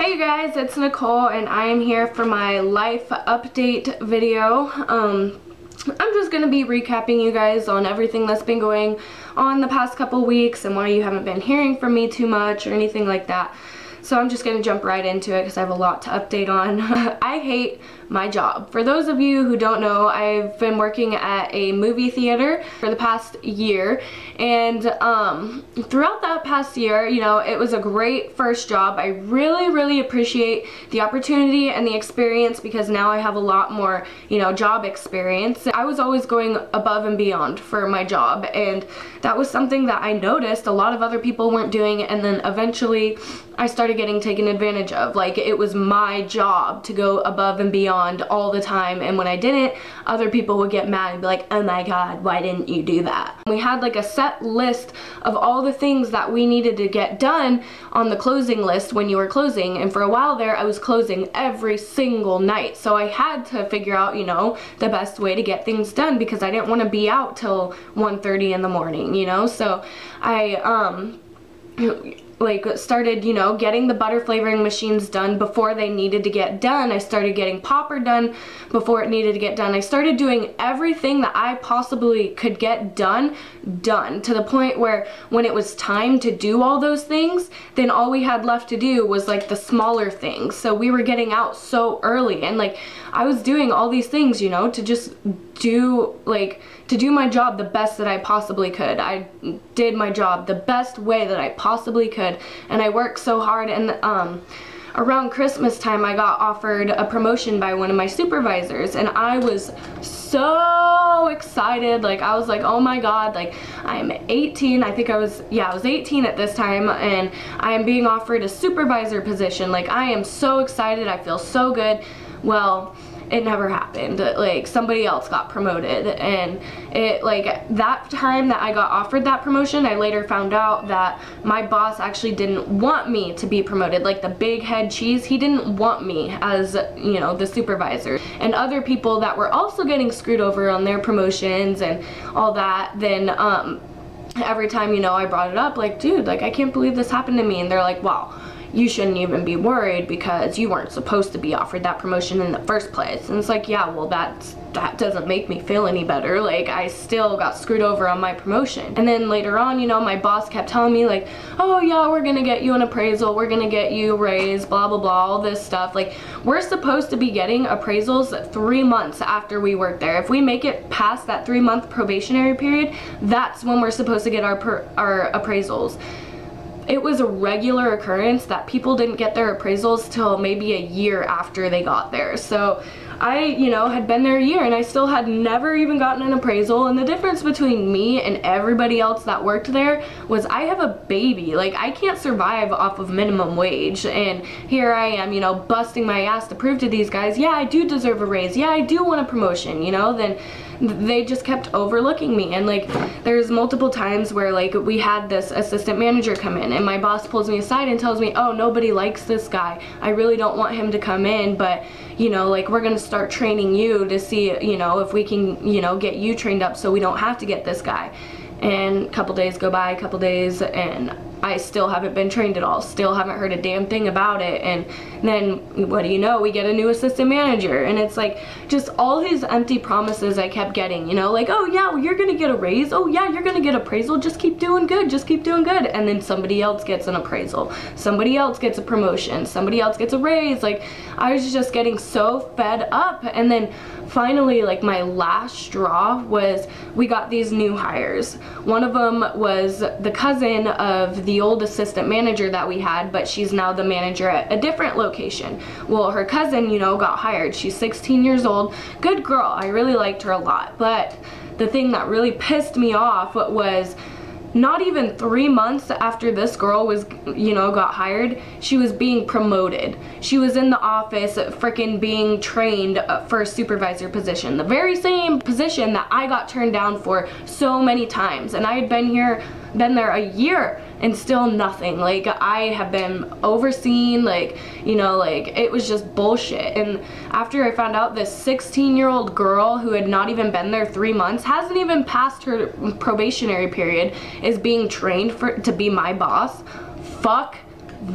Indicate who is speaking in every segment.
Speaker 1: Hey you guys, it's Nicole and I am here for my life update video. I'm just going to be recapping you guys on everything that's been going on the past couple weeks and why you haven't been hearing from me too much or anything like that. So I'm just going to jump right into it because I have a lot to update on. I hate my job. For those of you who don't know, I've been working at a movie theater for the past year, and throughout that past year, you know, it was a great first job. I really appreciate the opportunity and the experience because now I have a lot more, you know, job experience. I was always going above and beyond for my job, and that was something that I noticed a lot of other people weren't doing, and then eventually I started getting taken advantage of. Like, it was my job to go above and beyond all the time, and when I didn't, other people would get mad and be like, oh my god, why didn't you do that? We had like a set list of all the things that we needed to get done on the closing list when you were closing, and for a while there I was closing every single night, so I had to figure out, you know, the best way to get things done because I didn't want to be out till 1:30 in the morning, you know. So I like started, you know, getting the butter flavoring machines done before they needed to get done. I started getting popper done before it needed to get done. I started doing everything that I possibly could get done to the point where when it was time to do all those things, then all we had left to do was like the smaller things. So we were getting out so early, and like I was doing all these things, you know, to just do my job the best that I possibly could. I did my job the best way that I possibly could, and I worked so hard. And around Christmas time I got offered a promotion by one of my supervisors, and I was so excited. Like, I was like, oh my god, like, I'm 18. I think I was 18 at this time, and I am being offered a supervisor position. Like, I am so excited. I feel so good. Well, it never happened. Like, somebody else got promoted, and it, like, that time that I got offered that promotion, I later found out that my boss actually didn't want me to be promoted. Like, the big head cheese, he didn't want me as, you know, the supervisor. And other people that were also getting screwed over on their promotions and all that, then every time, you know, I brought it up, like, dude, like, I can't believe this happened to me, and they're like, wow, you shouldn't even be worried because you weren't supposed to be offered that promotion in the first place. And it's like, yeah, well, that doesn't make me feel any better. Like, I still got screwed over on my promotion. And then later on, you know, my boss kept telling me like, oh yeah, we're gonna get you an appraisal, we're gonna get you a raise, blah blah blah, all this stuff. Like, we're supposed to be getting appraisals 3 months after we work there. If we make it past that 3-month probationary period, that's when we're supposed to get our appraisals. It was a regular occurrence that people didn't get their appraisals till maybe a year after they got there. So I, you know, had been there a year and I still had never even gotten an appraisal. And the difference between me and everybody else that worked there was I have a baby. Like, I can't survive off of minimum wage, and here I am, you know, busting my ass to prove to these guys, yeah, I do deserve a raise, yeah, I do want a promotion, you know. Then they just kept overlooking me. And like, there's multiple times where like we had this assistant manager come in and my boss pulls me aside and tells me, oh, nobody likes this guy, I really don't want him to come in, but you know, like, we're gonna start training you to see, you know, if we can, you know, get you trained up so we don't have to get this guy. And a couple days go by, and I still haven't been trained at all, still haven't heard a damn thing about it. And then what do you know, we get a new assistant manager, and it's like just all these empty promises I kept getting, you know, like, oh yeah, well, you're gonna get a raise, oh yeah, you're gonna get appraisal, just keep doing good, just keep doing good. And then somebody else gets an appraisal, somebody else gets a promotion, somebody else gets a raise. Like, I was just getting so fed up. And then finally, like, my last straw was we got these new hires. One of them was the cousin of the old assistant manager that we had, but she's now the manager at a different location. Well, her cousin, you know, got hired. She's 16 years old. Good girl. I really liked her a lot. But the thing that really pissed me off was not even 3 months after this girl was, you know, got hired, she was being promoted. She was in the office freaking being trained for a supervisor position. The very same position that I got turned down for so many times. And I had been there a year and still nothing. Like, I have been overseen, like, you know, like, it was just bullshit. And after I found out this 16-year-old girl who had not even been there 3 months, hasn't even passed her probationary period, is being trained to be my boss, fuck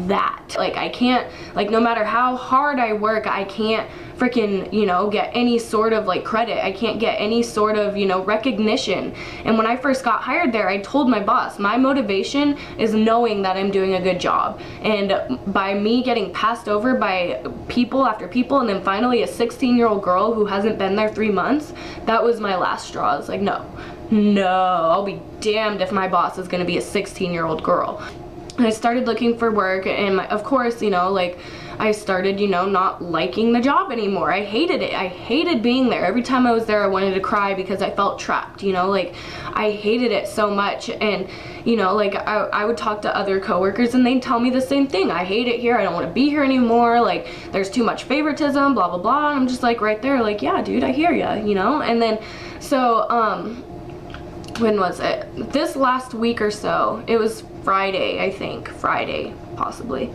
Speaker 1: that. Like, I can't, like, no matter how hard I work, I can't freaking, you know, get any sort of like credit. I can't get any sort of, you know, recognition. And when I first got hired there, I told my boss, my motivation is knowing that I'm doing a good job. And by me getting passed over by people after people, and then finally a 16-year-old girl who hasn't been there 3 months, that was my last straw. I was like, no, I'll be damned if my boss is gonna be a 16-year-old girl. I started looking for work, and of course, you know, like, I started, you know, not liking the job anymore. I hated it. I hated being there. Every time I was there, I wanted to cry because I felt trapped, you know, like, I hated it so much. And, you know, like, I would talk to other coworkers and they'd tell me the same thing. I hate it here. I don't want to be here anymore. Like, there's too much favoritism, blah, blah, blah. And I'm just like right there, like, yeah, dude, I hear ya, you know? And then, so, when was it? This last week or so, it was Friday, I think. Friday, possibly.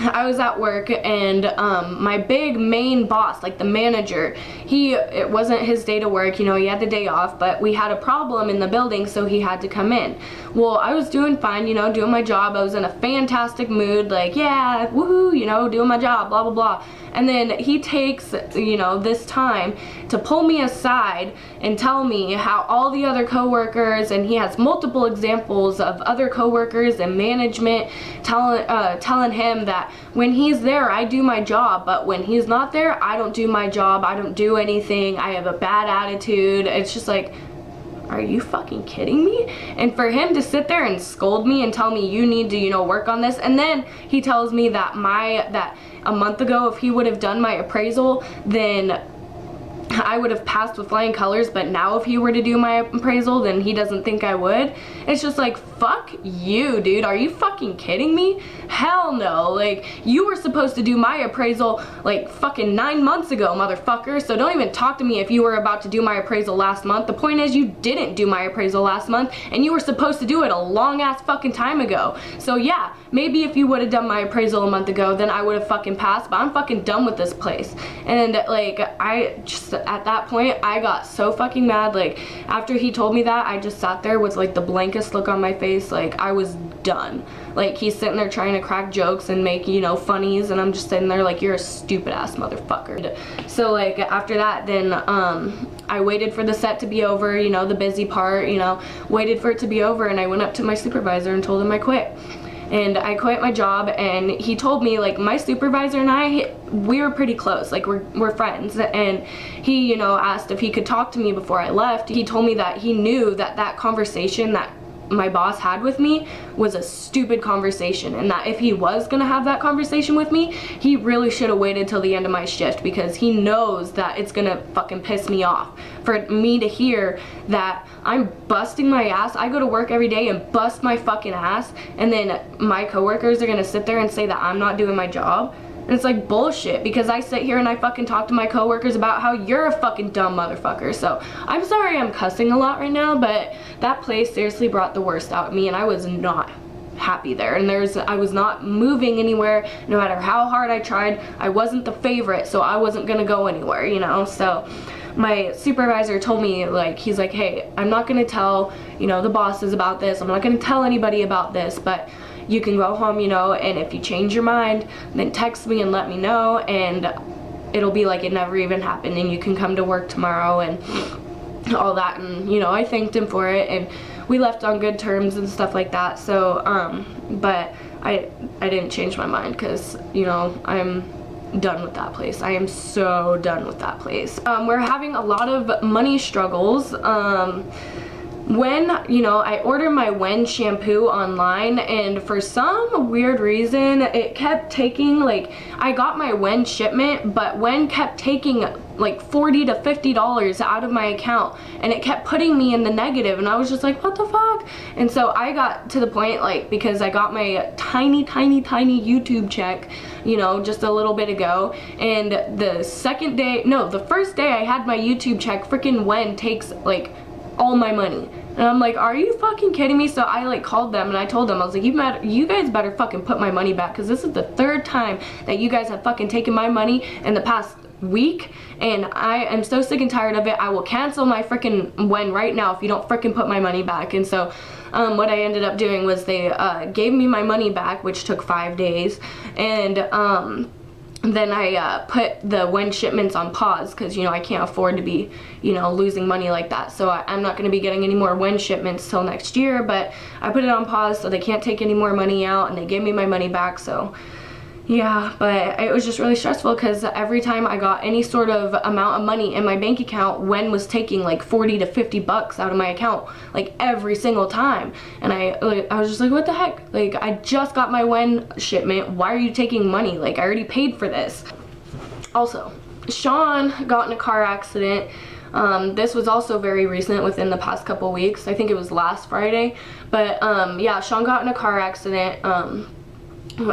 Speaker 1: I was at work, and my big main boss, like the manager, it wasn't his day to work, you know, he had the day off, but we had a problem in the building, so he had to come in. Well, I was doing fine, you know, doing my job. I was in a fantastic mood, like, yeah, woohoo, you know, doing my job, blah, blah, blah. And then he takes, you know, this time to pull me aside and tell me how all the other coworkers, and he has multiple examples of other coworkers and management telling him that when he's there, I do my job, but when he's not there, I don't do my job, I don't do anything, I have a bad attitude. It's just like, are you fucking kidding me? And for him to sit there and scold me and tell me, you need to, you know, work on this, and then he tells me that a month ago, if he would have done my appraisal, then I would have passed with flying colors, but now if he were to do my appraisal, then he doesn't think I would. It's just like, fuck you, dude. Are you fucking kidding me? Hell no. Like, you were supposed to do my appraisal like fucking 9 months ago, motherfucker. So don't even talk to me if you were about to do my appraisal last month. The point is, you didn't do my appraisal last month, and you were supposed to do it a long ass fucking time ago. So yeah, maybe if you would have done my appraisal a month ago, then I would have fucking passed, but I'm fucking done with this place. And like, I just, at that point, I got so fucking mad. Like, after he told me that, I just sat there with like the blankest look on my face. Like, I was done. Like, he's sitting there trying to crack jokes and make, you know, funnies, and I'm just sitting there like, you're a stupid ass motherfucker. So like, after that, then I waited for the set to be over, you know, the busy part, you know, waited for it to be over, and I went up to my supervisor and told him I quit. And I quit my job, and he told me, like, my supervisor and I, we were pretty close, like, we're friends, and he, you know, asked if he could talk to me before I left. He told me that he knew that that conversation that my boss had with me was a stupid conversation, and that if he was gonna have that conversation with me, he really should have waited till the end of my shift, because he knows that it's gonna fucking piss me off for me to hear that I'm busting my ass. I go to work every day and bust my fucking ass, and then my coworkers are gonna sit there and say that I'm not doing my job. And it's like bullshit, because I sit here and I fucking talk to my coworkers about how you're a fucking dumb motherfucker. So I'm sorry I'm cussing a lot right now, but that place seriously brought the worst out of me, and I was not happy there. And I was not moving anywhere. No matter how hard I tried, I wasn't the favorite, so I wasn't gonna go anywhere, you know. So my supervisor told me, like, he's like, hey, I'm not gonna tell, you know, the bosses about this, I'm not gonna tell anybody about this, but you can go home, you know, and if you change your mind, then text me and let me know, and it'll be like it never even happened, and you can come to work tomorrow and all that. And, you know, I thanked him for it, and we left on good terms and stuff like that. So but I didn't change my mind, because, you know, I'm done with that place. I am so done with that place. We're having a lot of money struggles. When, you know, I ordered my Wen shampoo online, and for some weird reason it kept taking, like, I got my Wen shipment, but Wen kept taking like $40 to $50 out of my account, and it kept putting me in the negative, and I was just like, what the fuck? And so I got to the point, like, because I got my tiny YouTube check, you know, just a little bit ago, and the first day I had my YouTube check, freaking Wen takes like all my money. And I'm like, are you fucking kidding me? So I like called them and I told them, I was like, you guys better fucking put my money back, because this is the third time that you guys have fucking taken my money in the past week, and I am so sick and tired of it. I will cancel my freaking WEN right now if you don't freaking put my money back. And so what I ended up doing was they gave me my money back, which took 5 days, and then I put the WEN shipments on pause because, you know, I can't afford to be, you know, losing money like that. So I'm not going to be getting any more WEN shipments till next year, but I put it on pause so they can't take any more money out, and they gave me my money back. So yeah, but it was just really stressful because every time I got any sort of amount of money in my bank account, WEN was taking like 40 to 50 bucks out of my account, like every single time. And I was just like, what the heck? Like, I just got my WEN shipment. Why are you taking money? Like, I already paid for this. Also, Sean got in a car accident. This was also very recent, within the past couple weeks. I think it was last Friday. But yeah, Sean got in a car accident.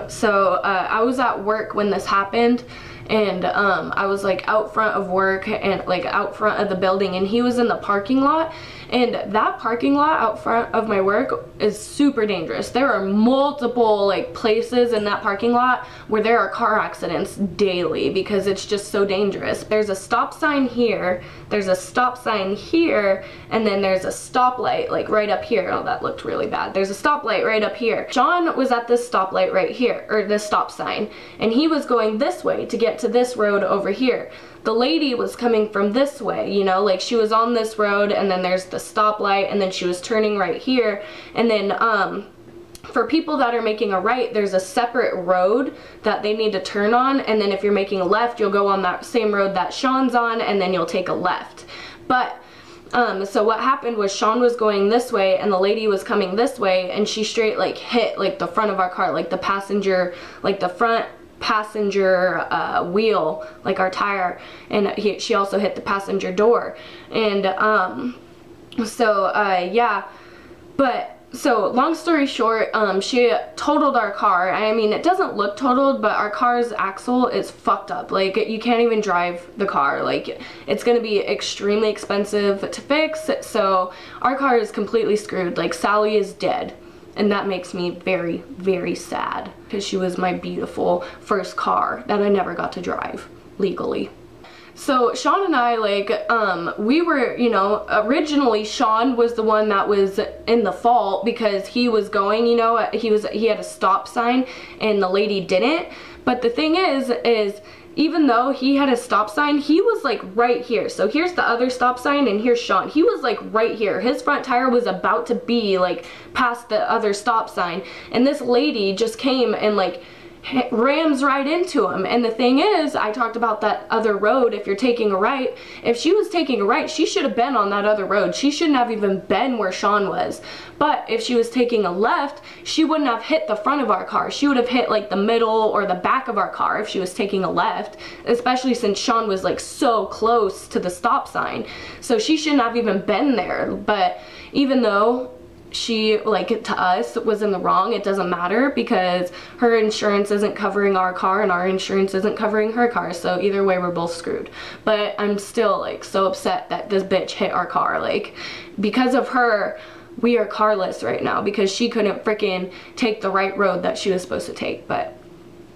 Speaker 1: So I was at work when this happened, and I was like out front of work and like out front of the building, and he was in the parking lot. And that parking lot out front of my work is super dangerous. There are multiple like places in that parking lot where there are car accidents daily because it's just so dangerous. There's a stop sign here, there's a stop sign here, and then there's a stoplight like right up here. Oh, that looked really bad. There's a stoplight right up here. John was at this stoplight right here, or this stop sign, and he was going this way to get to this road over here. The lady was coming from this way, you know, like she was on this road, and then there's the stoplight, and then she was turning right here. And then for people that are making a right, there's a separate road that they need to turn on, and then if you're making a left, you'll go on that same road that Sean's on, and then you'll take a left. But so what happened was Sean was going this way and the lady was coming this way, and she straight like hit like the front of our car, like the passenger, like the front passenger wheel, like our tire, and she also hit the passenger door. And yeah, but so long story short, she totaled our car. I mean, it doesn't look totaled, but our car's axle is fucked up. Like, you can't even drive the car. Like, it's gonna be extremely expensive to fix. So our car is completely screwed. Like, Sally is dead. And that makes me very, very sad because she was my beautiful first car that I never got to drive legally. So Sean and I, like, we were, you know, originally Sean was the one that was in the fault because he was going, you know, he had a stop sign and the lady didn't. But the thing is even though he had a stop sign, he was like right here. So here's the other stop sign, and here's Sean. He was like right here. His front tire was about to be like past the other stop sign, and this lady just came and like rams right into him. And the thing is, I talked about that other road. If you're taking a right, if she was taking a right, she should have been on that other road. She shouldn't have even been where Sean was. But if she was taking a left, she wouldn't have hit the front of our car. She would have hit like the middle or the back of our car if she was taking a left, especially since Sean was like so close to the stop sign. So she shouldn't have even been there. But even though she, like, to us was in the wrong, it doesn't matter because her insurance isn't covering our car and our insurance isn't covering her car. So either way, we're both screwed. But I'm still like so upset that this bitch hit our car. Like, because of her, we are carless right now because she couldn't freaking take the right road that she was supposed to take. But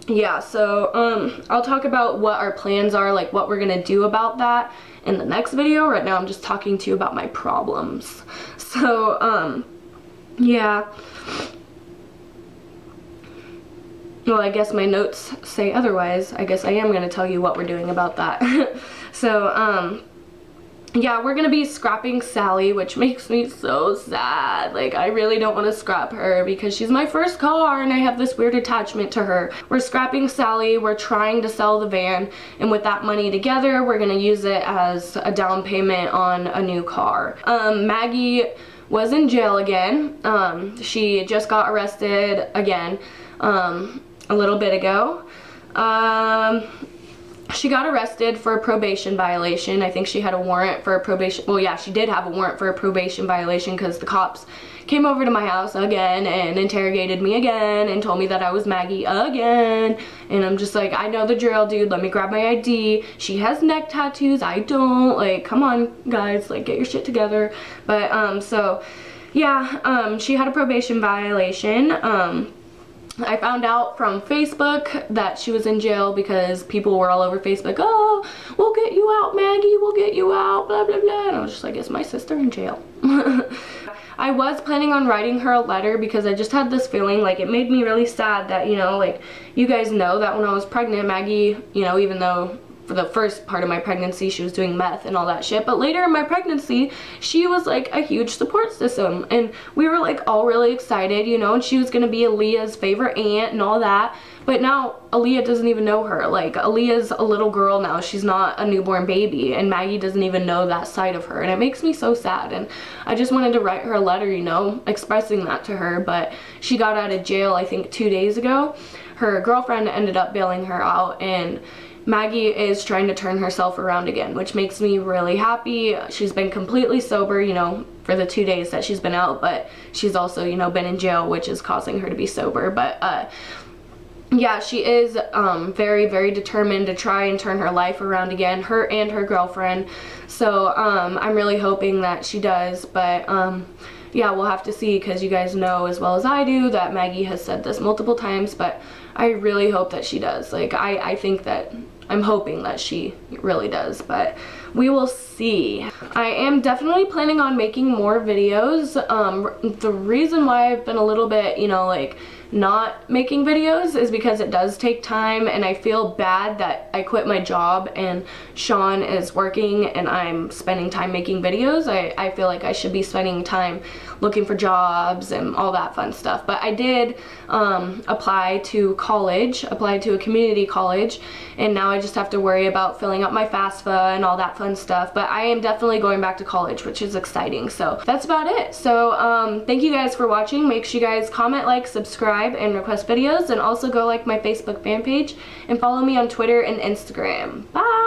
Speaker 1: yeah, so I'll talk about what our plans are, like what we're gonna do about that in the next video. Right now I'm just talking to you about my problems. So yeah, well, I guess my notes say otherwise. I guess I am gonna tell you what we're doing about that. So yeah, we're gonna be scrapping Sally, which makes me so sad. Like, I really don't want to scrap her because she's my first car and I have this weird attachment to her. We're scrapping Sally, we're trying to sell the van, and with that money together, we're gonna use it as a down payment on a new car. Maggie was in jail again. She just got arrested again a little bit ago. She got arrested for a probation violation. I think she had a warrant for a probation. Well, yeah, she did have a warrant for a probation violation because the cops came over to my house again and interrogated me again and told me that I was Maggie again. And I'm just like, I know the drill, dude. Let me grab my ID. She has neck tattoos. I don't. Like, come on, guys. Like, get your shit together. But, so, yeah, she had a probation violation. I found out from Facebook that she was in jail because people were all over Facebook, oh, we'll get you out, Maggie, we'll get you out, blah, blah, blah. And I was just like, is my sister in jail? I was planning on writing her a letter because I just had this feeling, like, it made me really sad that, you know, like, you guys know that when I was pregnant, Maggie, you know, even though for the first part of my pregnancy she was doing meth and all that shit, but later in my pregnancy she was like a huge support system, and we were like all really excited, you know, and she was gonna be Aaliyah's favorite aunt and all that. But now Aaliyah doesn't even know her. Like, Aaliyah's a little girl now, she's not a newborn baby, and Maggie doesn't even know that side of her, and it makes me so sad. And I just wanted to write her a letter, you know, expressing that to her. But she got out of jail I think 2 days ago. Her girlfriend ended up bailing her out, and Maggie is trying to turn herself around again, which makes me really happy. She's been completely sober, you know, for the 2 days that she's been out, but she's also, you know, been in jail, which is causing her to be sober. But yeah, she is very, very determined to try and turn her life around again, her and her girlfriend. So I'm really hoping that she does. But yeah, we'll have to see, because you guys know as well as I do that Maggie has said this multiple times, but I really hope that she does. Like, I think that, I'm hoping that she really does, but we will see. I am definitely planning on making more videos. The reason why I've been a little bit, you know, like, not making videos is because it does take time, and I feel bad that I quit my job and Sean is working and I'm spending time making videos. I feel like I should be spending time looking for jobs and all that fun stuff. But I did apply to college, apply to a community college, and now I just have to worry about filling out my FAFSA and all that fun stuff. But I am definitely going back to college, which is exciting. So that's about it. So thank you guys for watching. Make sure you guys comment, like, subscribe, and request videos, and also go like my Facebook fan page and follow me on Twitter and Instagram. Bye!